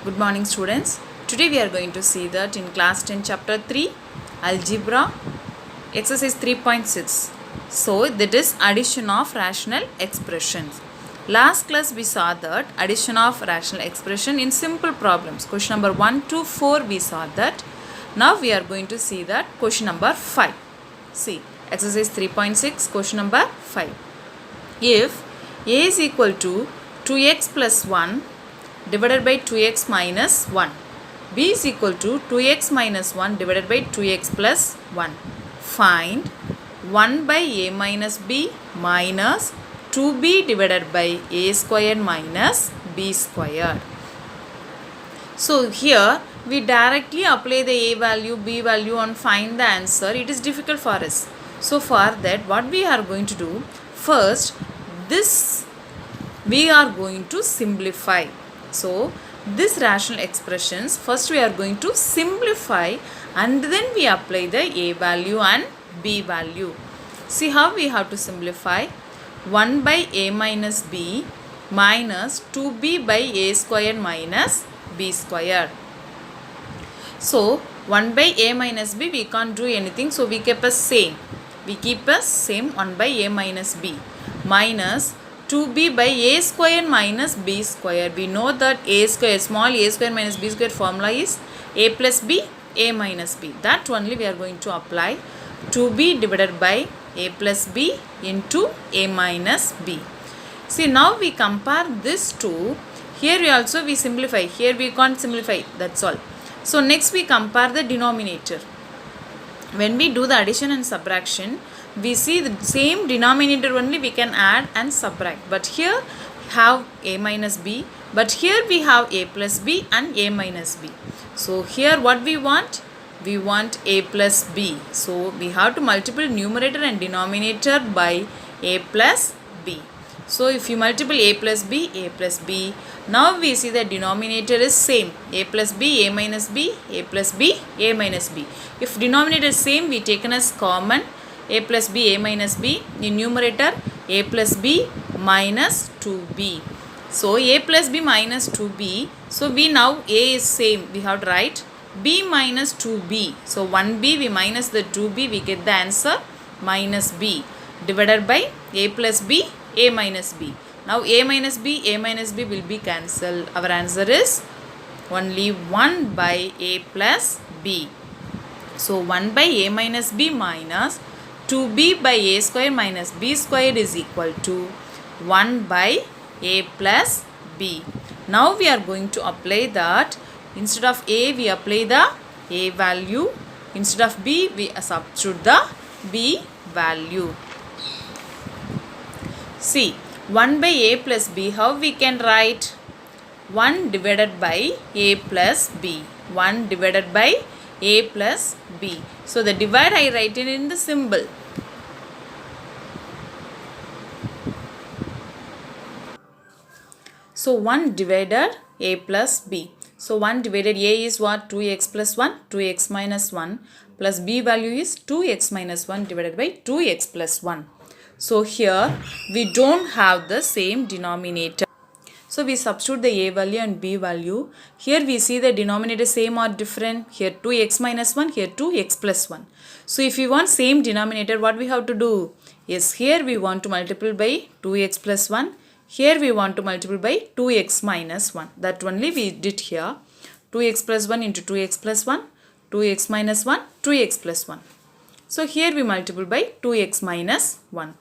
Good morning students. Today we are going to see that in class 10 chapter 3 algebra exercise 3.6. So that is addition of rational expressions. Last class we saw that addition of rational expression in simple problems. Question number 1 to 4 we saw that. Now we are going to see that question number 5. See exercise 3.6 question number 5. If a is equal to 2x plus 1 divided by 2x minus 1. b is equal to 2x minus 1 divided by 2x plus 1. Find 1 by a minus b minus 2b divided by a squared minus b squared. So here we directly apply the a value, b value and find the answer. It is difficult for us. So for that what we are going to do, first this we are going to simplify. So this rational expressions first we are going to simplify and then we apply the a value and b value. See how we have to simplify. 1 by a minus b minus 2b by a squared minus b squared. So 1 by a minus b we can't do anything, so we keep as same. We keep as same 1 by a minus b minus 2b by a square minus b square. We know that a square, small a square minus b square formula is a plus b, a minus b. That only we are going to apply. 2b divided by a plus b into a minus b. See now we compare this two. Here we also we simplify. Here we can't simplify. That's all. So next we compare the denominator. When we do the addition and subtraction, we see the same denominator only we can add and subtract. But here have a minus b, but here we have a plus b and a minus b. So here what we want? We want a plus b. So we have to multiply numerator and denominator by a plus b. So if you multiply a plus b, now we see the denominator is same. A plus b, a minus b, a plus b, a minus b. If denominator is same, we taken as common a plus b, a minus b. In numerator, a plus b minus 2b. So a plus b minus 2b. So we now a is same. We have to write b minus 2b. So 1b we minus the 2b, we get the answer minus b divided by a plus b, a minus b. Now a minus b will be cancelled. Our answer is only 1 by a plus b. So 1 by a minus b minus 2b by a square minus b squared is equal to 1 by a plus b. Now we are going to apply that. Instead of a we apply the a value. Instead of b we substitute the b value. See 1 by a plus b, how we can write? 1 divided by a plus b. 1 divided by a plus b. So the divide I write it in the symbol. So 1 divided a plus b. So 1 divided a is what? 2x plus 1, 2x minus 1 plus b value is 2x minus 1 divided by 2x plus 1. So here we don't have the same denominator. So we substitute the a value and b value. Here we see the denominator same or different. Here 2x minus 1, here 2x plus 1. So if we want same denominator, what we have to do? Yes, here we want to multiply by 2x plus 1. Here we want to multiply by 2x minus 1. That only we did here. 2x plus 1 into 2x plus 1. 2x minus 1, 2x plus 1. So here we multiply by 2x minus 1.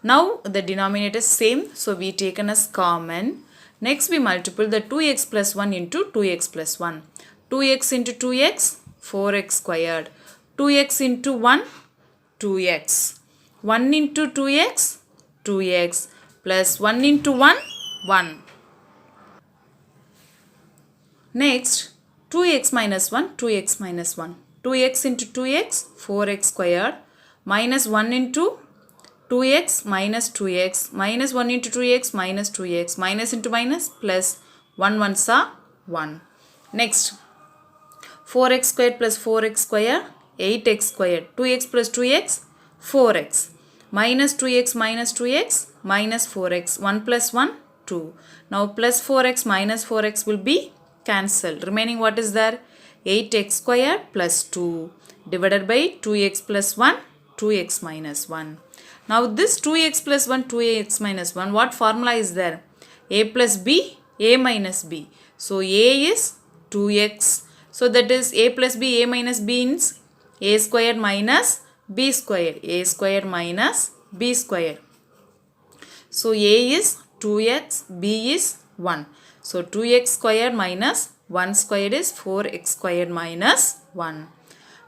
Now the denominator is same, so we taken as common. Next we multiply the 2x plus 1 into 2x plus 1. 2x into 2x, 4x squared. 2x into 1, 2x. 1 into 2x, 2x. Plus 1 into 1, 1. Next 2x minus 1, 2x minus 1. 2x into 2x, 4x squared. Minus 1 into 2x minus 2x, minus 1 into 2x minus 2x, minus into minus plus 1 ones are 1. Next 4x squared plus 4x squared, 8x squared. 2x plus 2x, 4x. Minus 2x minus 2x minus 4x. 1 plus 1, 2. Now plus 4x minus 4x will be cancel. Remaining what is there? 8x squared plus 2 divided by 2x plus 1, 2x minus 1. Now this 2x plus 1, 2x minus 1, what formula is there? A plus b, a minus b. So a is 2x. So that is a plus b, a minus b means a squared minus b squared. A squared minus b squared. So a is 2x, b is 1. So 2x squared minus 1 squared is 4x squared minus 1.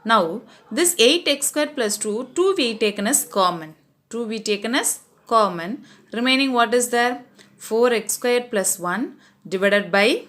Now this 8x squared plus 2, 2 we taken as common. 2 we taken as common. Remaining what is there? 4x squared plus 1 divided by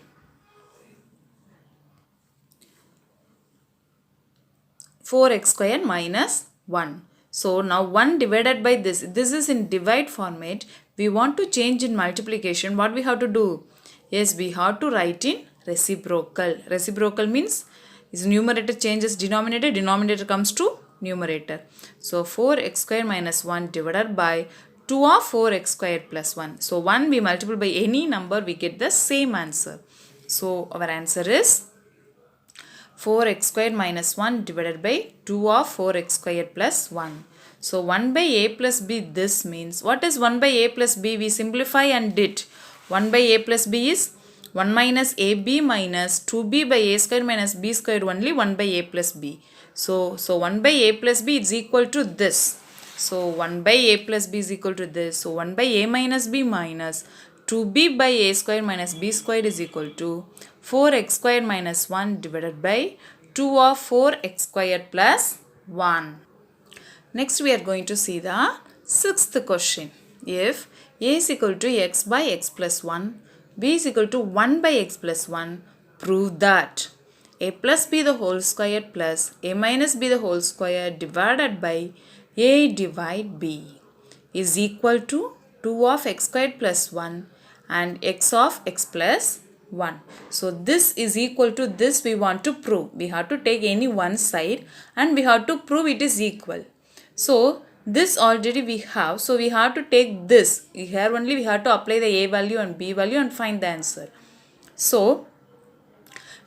4x squared minus 1. So now 1 divided by this is in divide format. We want to change in multiplication. What we have to do? Yes, we have to write in reciprocal. Reciprocal means is numerator changes denominator, denominator comes to numerator. So 4x squared minus 1 divided by 2 of 4x squared plus 1. So 1 we multiply by any number, we get the same answer. So our answer is 4x squared minus 1 divided by 2 of 4x squared plus 1. So 1 by a plus b, this means, what is 1 by a plus b? We simplify and did. 1 by a plus b is 1 minus ab minus 2b by a squared minus b squared, only 1 by a plus b. So 1 by a plus b is equal to this. So 1 by a plus b is equal to this. So 1 by a minus b minus 2b by a squared minus b squared is equal to 4x squared minus 1 divided by 2 of 4x squared plus 1. Next we are going to see the sixth question. If a is equal to x by x plus 1, b is equal to 1 by x plus 1, prove that a plus b the whole square plus a minus b the whole square divided by a divide b is equal to 2 of x squared plus 1 and x of x plus 1. So this is equal to this we want to prove. We have to take any one side and we have to prove it is equal. So this already we have. So we have to take this. Here only we have to apply the a value and b value and find the answer. So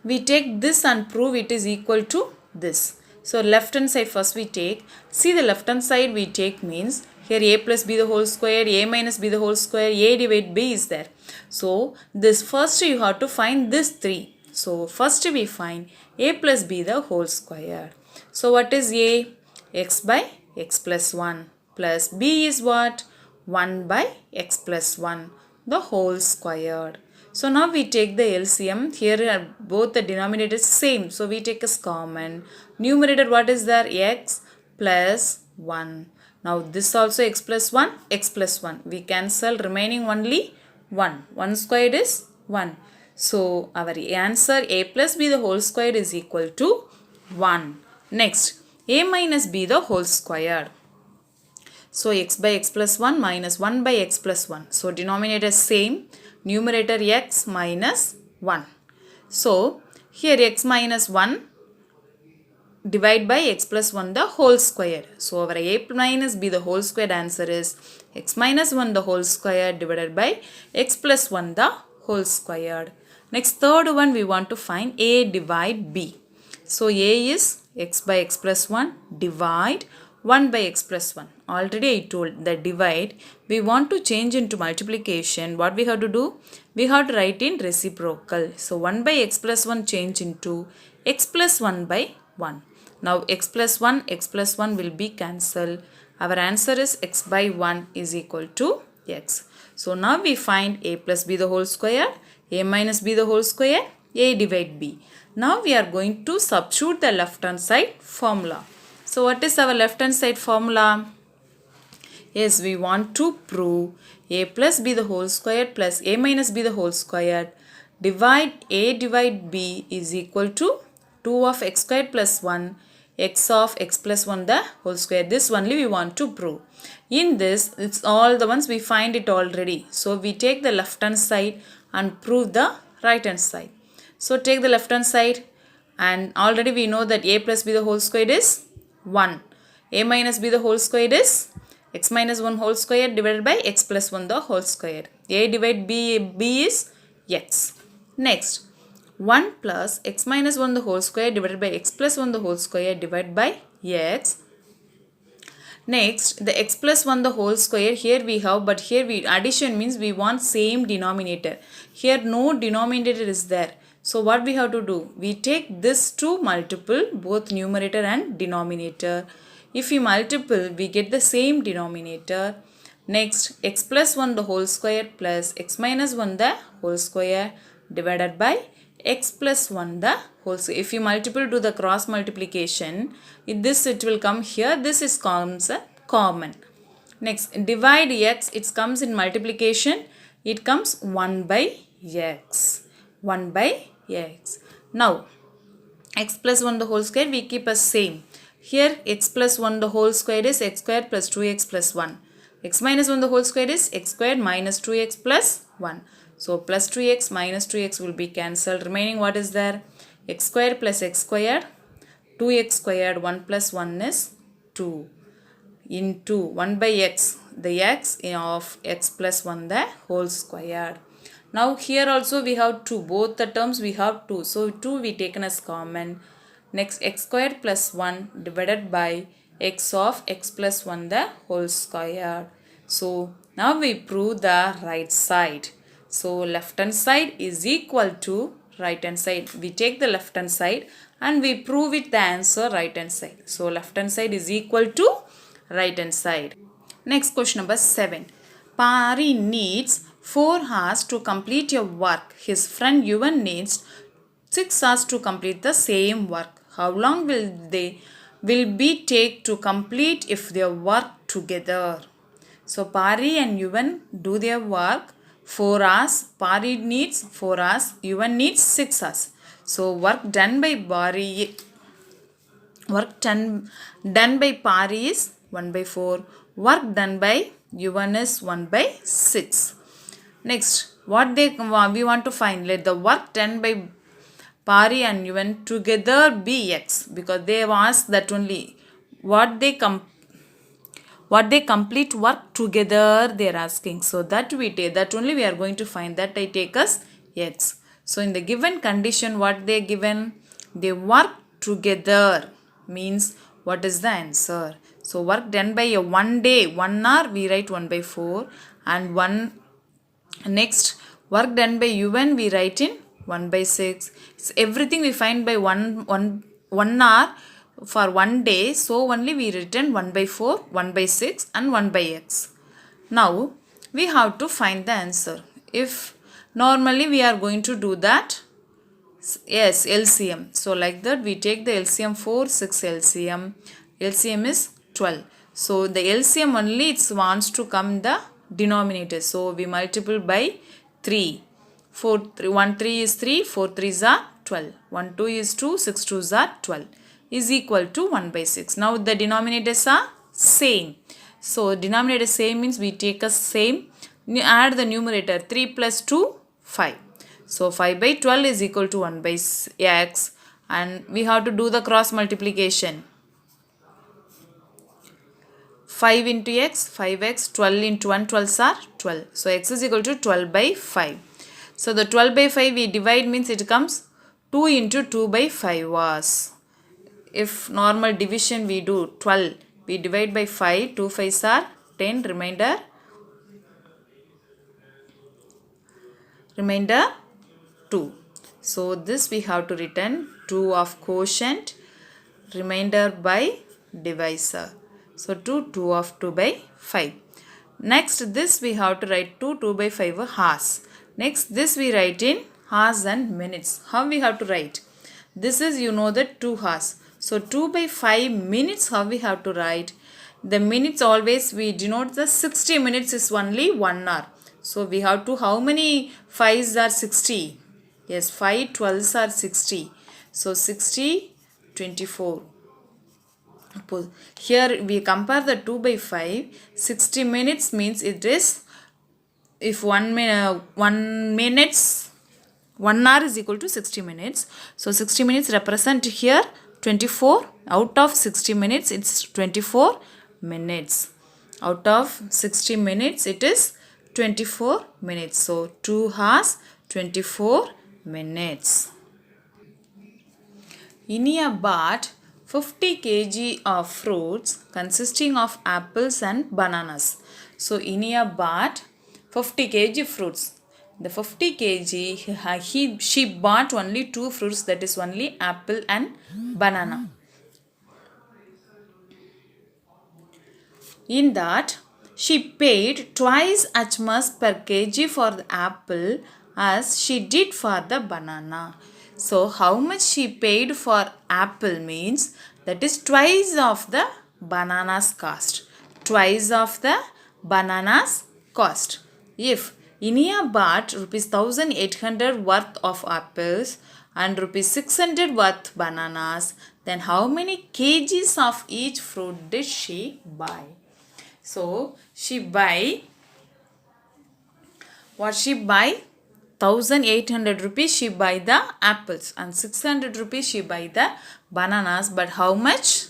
we take this and prove it is equal to this. So left hand side first we take. See the left hand side we take means here a plus b the whole square, a minus b the whole square, a divide b is there. So this first you have to find this 3. So first we find a plus b the whole square. So what is a? X by x plus 1 plus b is what? 1 by x plus 1 the whole squared. So now we take the LCM. Here are both the denominators same. So we take as common. Numerator what is there? X plus 1. Now this also x plus 1, x plus 1. We cancel, remaining only 1. 1 squared is 1. So our answer a plus b the whole squared is equal to 1. Next, a minus b the whole squared. So x by x plus 1 minus 1 by x plus 1. So denominator same. Numerator x minus 1. So here x minus 1 divide by x plus 1 the whole square. So our a minus b the whole square answer is x minus 1 the whole square divided by x plus 1 the whole square. Next third one we want to find a divide b. So a is x by x plus 1 divide 1 by x plus 1. Already I told that divide we want to change into multiplication. What we have to do? We have to write in reciprocal. So 1 by x plus 1 change into x plus 1 by 1. Now x plus 1 will be cancelled. Our answer is x by 1 is equal to x. So now we find a plus b the whole square, a minus b the whole square, a divide b. Now we are going to substitute the left hand side formula. So what is our left hand side formula? Yes, we want to prove a plus b the whole square plus a minus b the whole square divide a divide b is equal to 2 of x squared plus 1 x of x plus 1 the whole square. This only we want to prove. In this, it's all the ones we find it already. So we take the left hand side and prove the right hand side. So take the left hand side and already we know that a plus b the whole square is 1. A minus b the whole square is x minus 1 whole square divided by x plus 1 the whole square. A divide b is x. Next, 1 plus x minus 1 the whole square divided by x plus 1 the whole square divided by x. Next, the x plus 1 the whole square here we have, but here addition means we want same denominator. Here no denominator is there. So what we have to do? We take this to multiple both numerator and denominator. If we multiple, we get the same denominator. Next, x plus 1 the whole square plus x minus 1 the whole square divided by x plus 1 the whole square. If you multiple, do the cross multiplication, it will come here. This is comes common. Next, divide x, it comes in multiplication. It comes 1 by x. 1 by x. Now, x plus 1 the whole square we keep as same. Here x plus 1 the whole square is x square plus 2x plus 1. X minus 1 the whole square is x square minus 2x plus 1. So plus 2x minus 2x will be cancelled. Remaining what is there? X squared plus x squared, 2x squared, 1 plus 1 is 2. Into 1 by x, the x of x plus 1 the whole squared. Now here also we have 2. Both the terms we have 2. So 2 we taken as common. Next, x squared plus 1 divided by x of x plus 1 the whole square. So now we prove the right side. So left hand side is equal to right hand side. We take the left hand side and we prove it the answer right hand side. So left hand side is equal to right hand side. Next question number 7. Pari needs 4 hours to complete your work. His friend Yuvan needs 6 hours to complete the same work. How long will be take to complete if they work together? So Pari and Yuvan do their work 4 hours. Pari needs 4 hours. Yuvan needs 6 hours. So work done by Pari is 1 by 4. Work done by Yuvan is 1 by 6. Next, we want to find, let the work done by Pari and Yuvan together be x, because they have asked that only what they complete work together they are asking. So that we take, that only we are going to find, that I take as x. So in the given condition, what they given? They work together means what is the answer? So work done by a 1 day, 1 hour, we write 1 by 4, and next work done by Yuvan we write in 1 by 6. So everything we find by 1 hour for 1 day. So only we written 1 by 4, 1 by 6 and 1 by x. Now we have to find the answer. If normally we are going to do that, yes, LCM. So like that we take the LCM 4, 6 LCM. LCM is 12. So the LCM only it wants to come the denominator. So we multiple by 3. 1 3 is 3, 4 3s are 12. 1 2 is 2, 6 2s are 12 is equal to 1 by 6. Now the denominators are same. So denominator same means we take a same. Add the numerator 3 plus 2, 5. So 5 by 12 is equal to 1 by x, and we have to do the cross multiplication. 5 into x, 5x, 12 into 1, 12s are 12. So x is equal to 12 by 5. So the 12 by 5 we divide means it comes 2 into 2 by 5 was. If normal division we do 12, we divide by 5, 2 5s are 10, remainder 2. So this we have to written 2 of quotient, remainder by divisor. So 2 of 2 by 5. Next this we have to write 2 by 5 hours. Next this we write in hours and minutes. How we have to write? This is the 2 hours. So 2 by 5 minutes how we have to write? The minutes always we denote the 60 minutes is only 1 hour. So we have to, how many 5s are 60? Yes, 5 12s are 60. So 60, 24. Here we compare the 2 by 5. 60 minutes means it is, if 1 hour is equal to 60 minutes. So 60 minutes represent here 24. Out of 60 minutes it's 24 minutes. Out of 60 minutes it is 24 minutes. So 2 hours 24 minutes. Inia bought 50 kg of fruits consisting of apples and bananas. So Inia bought 50 kg fruits. The 50 kg she bought only two fruits, that is only apple and banana. In that she paid twice as much per kg for the apple as she did for the banana. So how much she paid for apple means that is twice of the banana's cost. Twice of the banana's cost. If Inia bought rupees 1800 worth of apples and rupees 600 worth bananas, then how many kgs of each fruit did she buy? So she buy 1800 rupees she buy the apples and 600 rupees she buy the bananas, but how much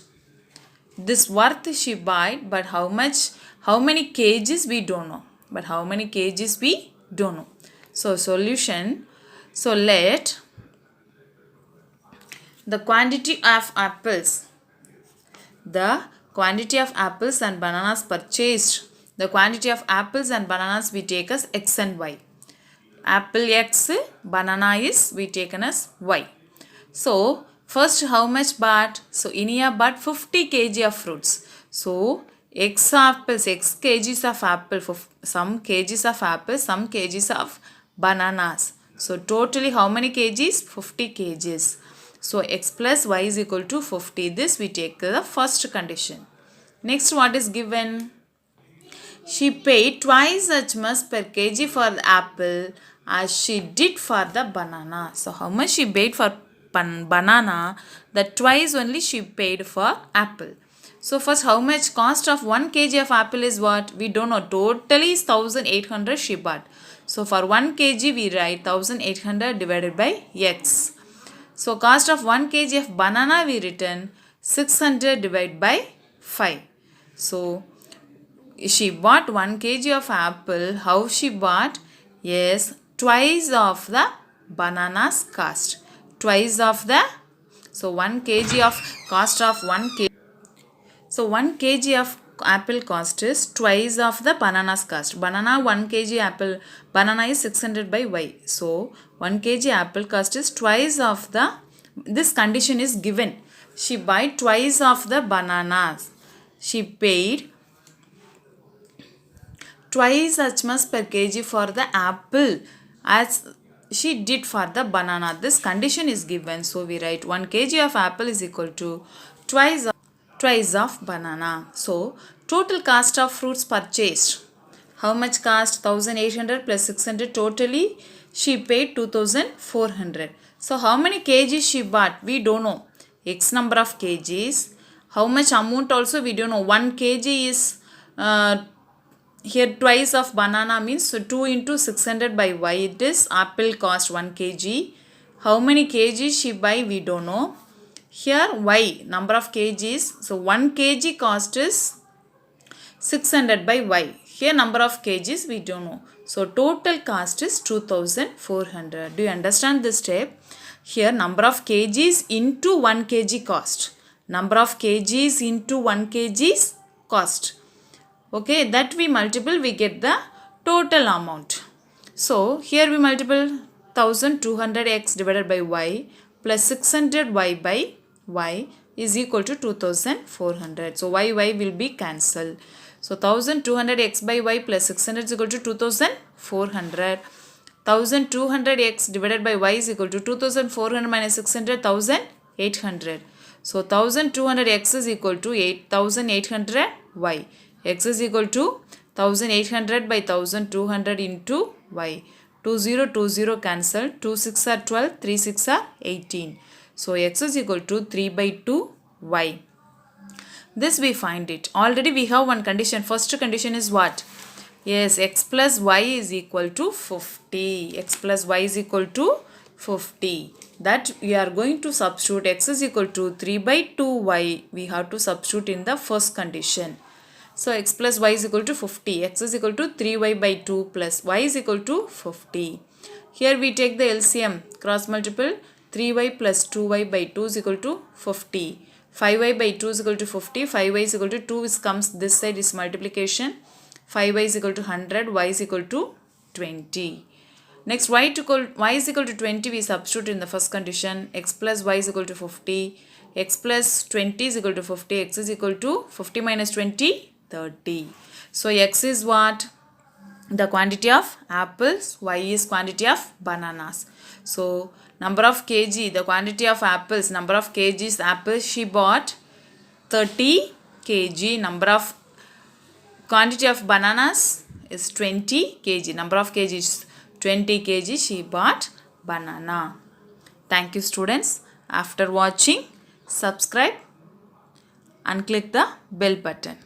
this worth she buy, but how many kgs we don't know, but how many kgs we don't know. So solution, so let the quantity of apples and bananas purchased, the quantity of apples and bananas we take as x and y. Apple x, banana is we taken as y. So first how much bought? So Inia bought 50 kg of fruits. So x apples, x kgs of apple, some kgs of apples, some kgs of bananas. So totally how many kgs? 50 kgs. So x plus y is equal to 50. This we take the first condition. Next, what is given? She paid twice as much per kg for the apple as she did for the banana. So how much she paid for banana? That twice only she paid for apple. So first, how much cost of 1 kg of apple is what? We don't know. Totally is 1800 she bought. So for 1 kg we write 1800 divided by x. So cost of 1 kg of banana we written 600 divided by 5. So she bought 1 kg of apple. How she bought? Yes, twice of the banana's cost. Twice of the, so 1 kg of cost of 1 kg. So 1 kg of apple cost is twice of the banana's cost. Banana 1 kg apple, banana is 600 by y. So 1 kg apple cost is twice of the, this condition is given. She buy twice of the bananas. She paid twice as much per kg for the apple as she did for the banana. This condition is given. So we write 1 kg of apple is equal to twice of banana. So total cost of fruits purchased. How much cost? 1800 plus 600. Totally she paid 2400. So how many kgs she bought? We don't know. X number of kgs. How much amount also we don't know. 1 kg is here twice of banana means so 2 into 600 by y. It is apple cost 1 kg. How many kgs she buy? We don't know. Here y number of kgs. So 1 kg cost is 600 by y. Here number of kgs we don't know. So total cost is 2400. Do you understand this step? Here number of kgs into 1 kg cost. Number of kgs into 1 kg's cost. Okay, that we multiple, we get the total amount. So here we multiple 1200x divided by y plus 600y by y is equal to 2400. So y will be cancelled. So 1200x by y plus 600 is equal to 2400. 1200x divided by y is equal to 2400 minus 600, 1800. So 1200x is equal to 8800y. X is equal to 1800 by 1200 into y. 20 cancel. 2 6 are 12, 3 6 are 18. So x is equal to 3 by 2 y. This we find it. Already we have one condition. First condition is what? Yes, x plus y is equal to 50. X plus y is equal to 50. That we are going to substitute x is equal to 3 by 2y. We have to substitute in the first condition. So x plus y is equal to 50. X is equal to 3y by 2 plus y is equal to 50. Here we take the LCM. Cross multiple 3y plus 2y by 2 is equal to 50. 5y by 2 is equal to 50. 5y is equal to 2 is comes this side is multiplication. 5y is equal to 100. Y is equal to 20. Next y is equal to 20 we substitute in the first condition. X plus y is equal to 50. X plus 20 is equal to 50. X is equal to 50 minus 20, 30. So x is what? The quantity of apples. Y is quantity of bananas. So number of kg, the quantity of apples, number of kgs apples she bought 30 kg. Number of quantity of bananas is 20 kg. Number of kg is 20 kg she bought banana. Thank you students. After watching, subscribe and click the bell button.